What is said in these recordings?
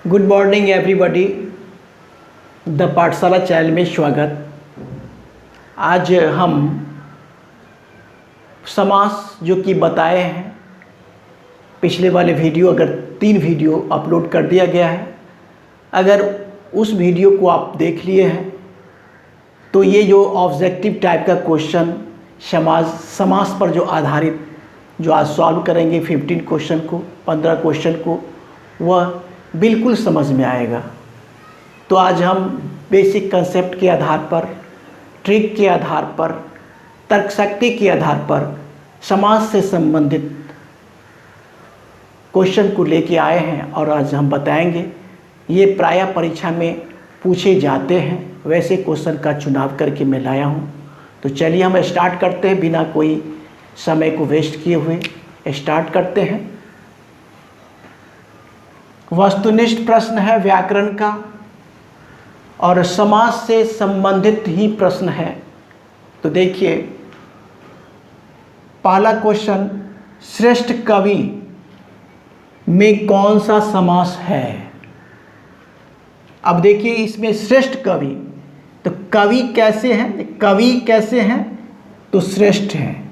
Good morning everybody. The पाठशाला channel में स्वागत। आज हम समास जो कि बताए हैं, पिछले वाले वीडियो अगर 3 वीडियो अपलोड कर दिया गया है, अगर उस वीडियो को आप देख लिए हैं तो ये जो ऑब्जेक्टिव टाइप का क्वेश्चन समास पर जो आधारित जो आज सॉल्व करेंगे 15 क्वेश्चन को 15 क्वेश्चन को, वह बिल्कुल समझ में आएगा। तो आज हम बेसिक कंसेप्ट के आधार पर, ट्रिक के आधार पर, तर्कशक्ति के आधार पर समास से संबंधित क्वेश्चन को लेके आए हैं और आज हम बताएंगे। ये प्रायः परीक्षा में पूछे जाते हैं, वैसे क्वेश्चन का चुनाव करके मैं लाया हूँ। तो चलिए हम स्टार्ट करते हैं, बिना कोई समय को वेस्ट किए हुए स्टार्ट करते हैं। वस्तुनिष्ठ प्रश्न है व्याकरण का और समास से संबंधित ही प्रश्न है। तो देखिए पहला क्वेश्चन, श्रेष्ठ कवि में कौन सा समास है। अब देखिए इसमें श्रेष्ठ कवि, तो कवि कैसे हैं, कवि कैसे हैं तो श्रेष्ठ हैं,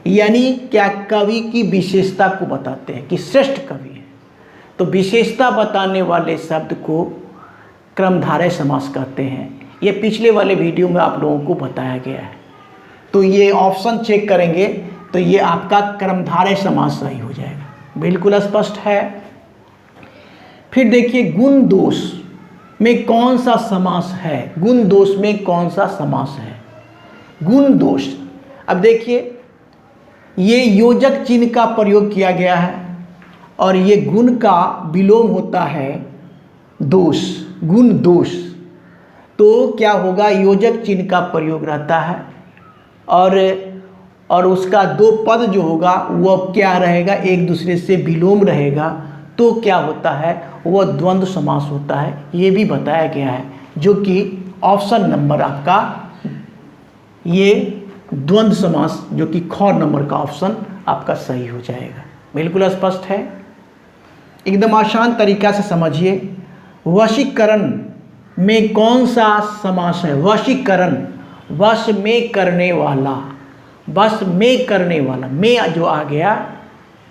यानी क्या कवि की विशेषता को बताते हैं कि श्रेष्ठ कवि है। तो विशेषता बताने वाले शब्द को क्रमधारय समास कहते हैं। ये पिछले वाले वीडियो में आप लोगों को बताया गया है। तो ये ऑप्शन चेक करेंगे तो ये आपका क्रमधारय समास सही हो जाएगा, बिल्कुल स्पष्ट है। फिर देखिए गुण दोष में कौन सा समास है, गुण दोष में कौन सा समास है। गुण दोष, अब देखिए ये योजक चिन्ह का प्रयोग किया गया है और ये गुण का विलोम होता है दोष, गुण दोष। तो क्या होगा, योजक चिन्ह का प्रयोग रहता है और उसका 2 पद जो होगा वह क्या रहेगा, एक दूसरे से विलोम रहेगा। तो क्या होता है, वह द्वंद्व समास होता है। ये भी बताया गया है, जो कि ऑप्शन नंबर आपका ये द्वंद्व समास, जो कि ख नंबर का ऑप्शन आपका सही हो जाएगा। बिल्कुल स्पष्ट है, एकदम आसान तरीका से समझिए। वशीकरण में कौन सा समास है। वशीकरण, वश में करने वाला, वश में करने वाला, में जो आ गया,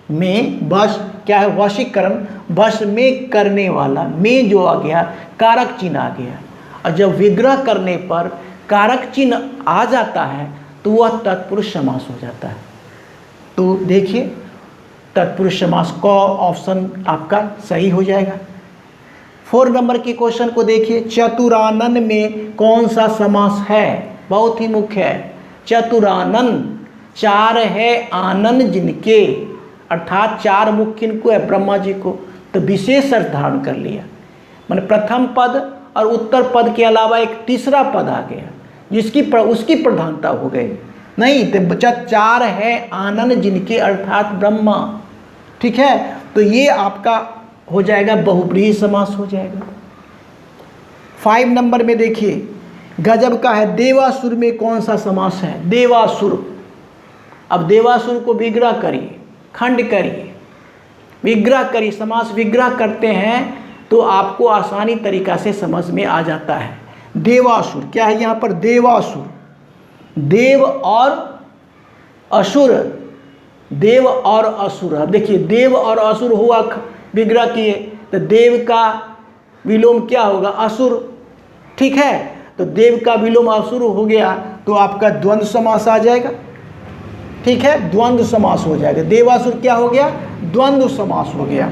में वश क्या है, वशीकरण वश में करने वाला, में जो आ गया कारक चिन्ह आ गया। और जब विग्रह करने पर कारक चिन्ह आ जाता है तो वह तत्पुरुष समास हो जाता है। तो देखिए तत्पुरुष समास का ऑप्शन आपका सही हो जाएगा। 4 नंबर के क्वेश्चन को देखिए, चतुरानन में कौन सा समास है। बहुत ही मुख्य है। चतुरानन, 4 है आनन जिनके, अर्थात 4 मुख्य इनको है ब्रह्मा जी को। तो विशेष अर्थ धारण कर लिया, माने प्रथम पद और उत्तर पद के अलावा एक तीसरा पद आ गया जिसकी उसकी प्रधानता हो गई। नहीं तो बचा 4 है आनन जिनके, अर्थात ब्रह्मा। ठीक है, तो ये आपका हो जाएगा बहुब्रीहि समास हो जाएगा। 5 नंबर में देखिए गजब का है, देवासुर में कौन सा समास है। देवासुर, अब देवासुर को विग्रह करिए, खंड करिए, विग्रह करिए। समास विग्रह करते हैं तो आपको आसानी तरीका से समझ में आ जाता है। देवासुर क्या है यहाँ पर, देवासुर, देव और असुर, देव और असुर। अब देखिए देव और असुर हुआ, विग्रह किए तो देव का विलोम क्या होगा, असुर। ठीक है, तो देव का विलोम असुर हो गया तो आपका द्वंद्व समास आ जाएगा। ठीक है, द्वंद्व समास हो जाएगा। देवासुर क्या हो गया, द्वंद्व समास हो गया।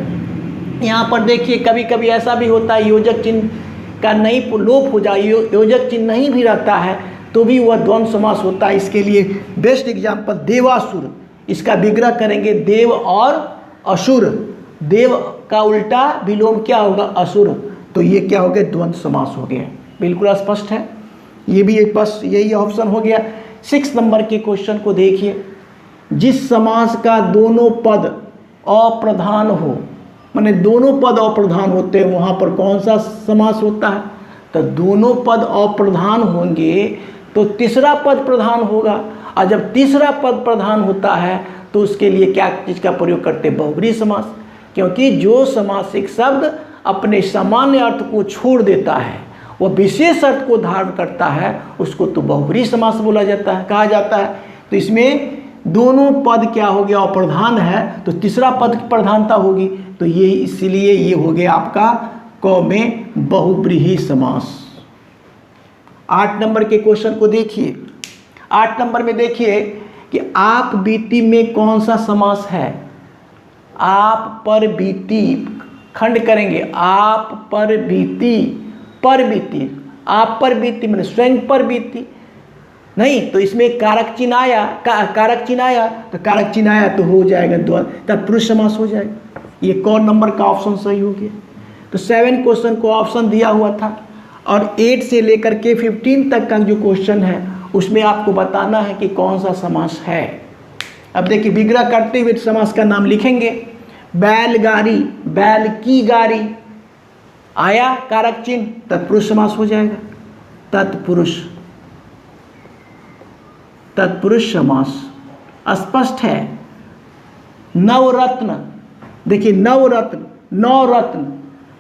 यहाँ पर देखिए कभी कभी ऐसा भी होता है योजक चिन्ह का नहीं लोप हो जाए, योजक चिन्ह नहीं भी रहता है तो भी वह द्वंद्व समास होता है। इसके लिए बेस्ट एग्जाम्पल देवासुर, इसका विग्रह करेंगे देव और असुर, देव का उल्टा विलोम क्या होगा, असुर। तो ये क्या हो गया, द्वंद्व समास हो गया। बिल्कुल स्पष्ट है, ये भी एक बस यही ऑप्शन हो गया। 6 नंबर के क्वेश्चन को देखिए, जिस समास का दोनों पद अप्रधान हो, माने दोनों पद अप्रधान होते हैं, वहाँ पर कौन सा समास होता है। तो दोनों पद अप्रधान होंगे तो तीसरा पद प्रधान होगा, और जब तीसरा पद प्रधान होता है तो उसके लिए क्या चीज़ का प्रयोग करते हैं, बहुब्रीहि समास। क्योंकि जो समासिक शब्द अपने सामान्य अर्थ को छोड़ देता है, वह विशेष अर्थ को धारण करता है, उसको तो बहुब्रीहि समास बोला जाता है, कहा जाता है। तो इसमें दोनों पद क्या हो गया, अप्रधान है, तो तीसरा पद की प्रधानता होगी। तो ये इसलिए ये हो गया आपका क में बहुब्रीहि समास। 8 नंबर के क्वेश्चन को देखिए। 8 नंबर में देखिए कि आप बीती में कौन सा समास है। आप पर बीती, खंड करेंगे, आप पर बीती, पर बीती, आप पर बीती मैंने स्वयं पर बीती नहीं, तो इसमें कारक चिन्ह आया, कारक चिन्ह आया, तो कारक चिन्ह आया तो हो जाएगा तत्पुरुष समास हो जाएगा। ये कौन नंबर का ऑप्शन सही हो गया। तो 7 क्वेश्चन को ऑप्शन दिया हुआ था और 8 से लेकर के 15 तक का जो क्वेश्चन है उसमें आपको बताना है कि कौन सा समास है। अब देखिए विग्रह करते हुए समास का नाम लिखेंगे। बैलगाड़ी, बैल की गाड़ी, आया कारक चिन्ह, तत्पुरुष समास हो जाएगा। तत्पुरुष, तत्पुरुष समास स्पष्ट है। नवरत्न, देखिए नवरत्न, नवरत्न,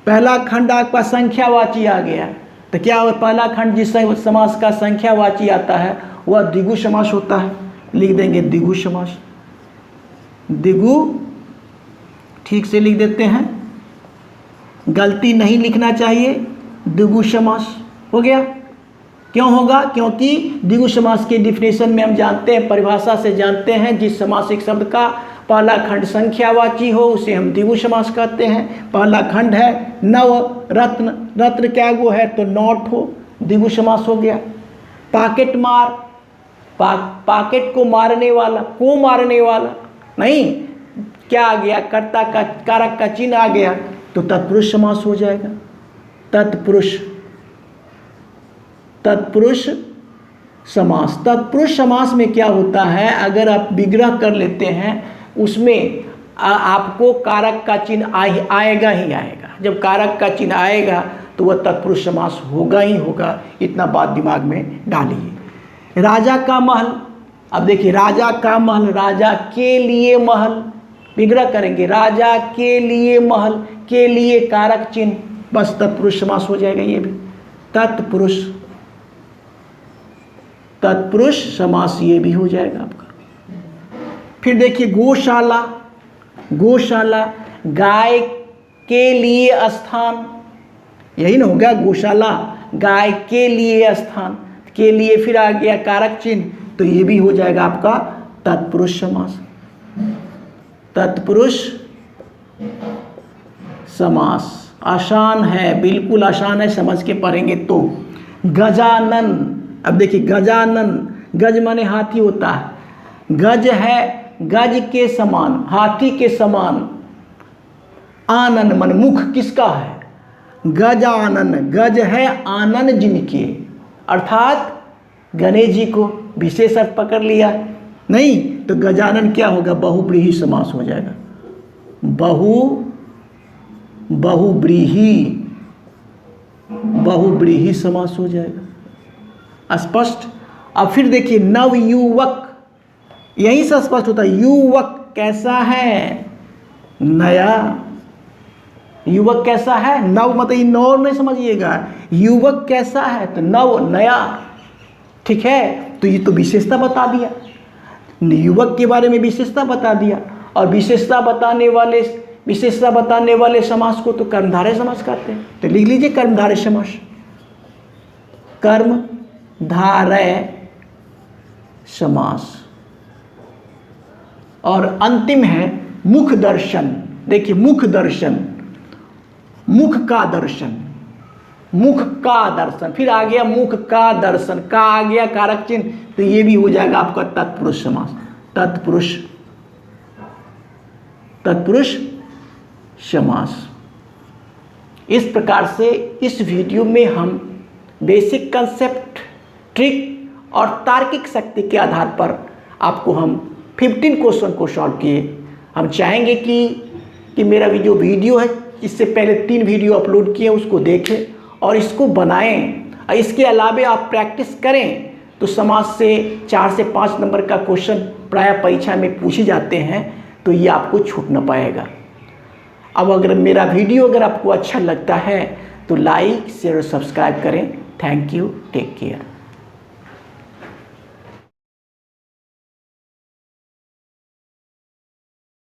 पहला खंड आपका संख्यावाची आ गया, तो क्या हो, पहला खंड जिस समास का संख्यावाची आता है वह द्विगु समास होता है। लिख देंगे द्विगु समास, द्विगु ठीक से लिख देते हैं, गलती नहीं लिखना चाहिए। द्विगु समास हो गया। क्यों होगा, क्योंकि द्विगु समास के डिफिनेशन में हम जानते हैं, परिभाषा से जानते हैं, जिस समासिक शब्द का पहला खंड संख्यावाची हो उसे हम द्विगु समास कहते हैं। पहला खंड है नव रत्न, रत्न क्या गो है तो नौठ हो, द्विगु समास हो गया। पॉकेट मार, पॉकेट को मारने वाला, को मारने वाला नहीं, क्या आ गया, कर्ता का कारक का चिन्ह आ गया तो तत्पुरुष समास हो जाएगा। तत्पुरुष, तत्पुरुष समास। तत्पुरुष समास में क्या होता है, अगर आप विग्रह कर लेते हैं उसमें आपको कारक का चिन्ह आएगा ही आएगा। जब कारक का चिन्ह आएगा तो वह तत्पुरुष समास होगा ही होगा, इतना बात दिमाग में डालिए। राजा का महल, अब देखिए राजा का महल, राजा के लिए महल, विग्रह करेंगे, राजा के लिए महल, के लिए कारक चिन्ह, बस तत्पुरुष समास हो जाएगा। ये भी तत्पुरुष, तत्पुरुष समास ये भी हो जाएगा आपका। फिर देखिए गौशाला, गौशाला, गाय के लिए स्थान, यही ना हो गया गौशाला, गाय के लिए स्थान, के लिए फिर आ गया कारक चिन्ह, तो ये भी हो जाएगा आपका तत्पुरुष समास। तत्पुरुष समास आसान है, बिल्कुल आसान है, समझ के पढ़ेंगे तो। गजानन, अब देखिए गजानन, गज माने हाथी होता है, गज है गज के समान, हाथी के समान। आनन मन मुख किसका है, गजानन, गज है आनन जिनके, अर्थात गणेश जी को विशेष अर्थ पकड़ लिया नहीं, तो गजानन क्या होगा, बहुब्रीहि समास हो जाएगा। बहुब्रीहि, बहुब्रीहि समास हो जाएगा, स्पष्ट। अब फिर देखिए नवयुवक, यहीं से स्पष्ट होता है, युवक कैसा है, नया, युवक कैसा है, नव मतलब नौ नहीं समझिएगा, युवक कैसा है तो नव, नया, ठीक है। तो ये तो विशेषता बता दिया, युवक के बारे में विशेषता बता दिया, और विशेषता बताने वाले समास को तो कर्मधारय समास कहते हैं। तो लिख लीजिए कर्मधारय समास, कर्मधारय समास। और अंतिम है मुख दर्शन। देखिए मुख दर्शन, मुख का दर्शन, मुख का दर्शन, फिर आ गया मुख का दर्शन, का आ गया कारक चिन्ह, तो ये भी हो जाएगा आपका तत्पुरुष समास। तत्पुरुष, तत्पुरुष समास। इस प्रकार से इस वीडियो में हम बेसिक कंसेप्ट, ट्रिक और तार्किक शक्ति के आधार पर आपको हम 15 क्वेश्चन को सॉल्व किए। हम चाहेंगे कि मेरा जो वीडियो है, इससे पहले 3 वीडियो अपलोड किए, उसको देखें और इसको बनाएं। और इसके अलावे आप प्रैक्टिस करें तो समाज से 4 से 5 नंबर का क्वेश्चन प्रायः परीक्षा में पूछे जाते हैं, तो ये आपको छूट न पाएगा। अब अगर मेरा वीडियो अगर आपको अच्छा लगता है तो लाइक शेयर और सब्सक्राइब करें। Thank you, take care.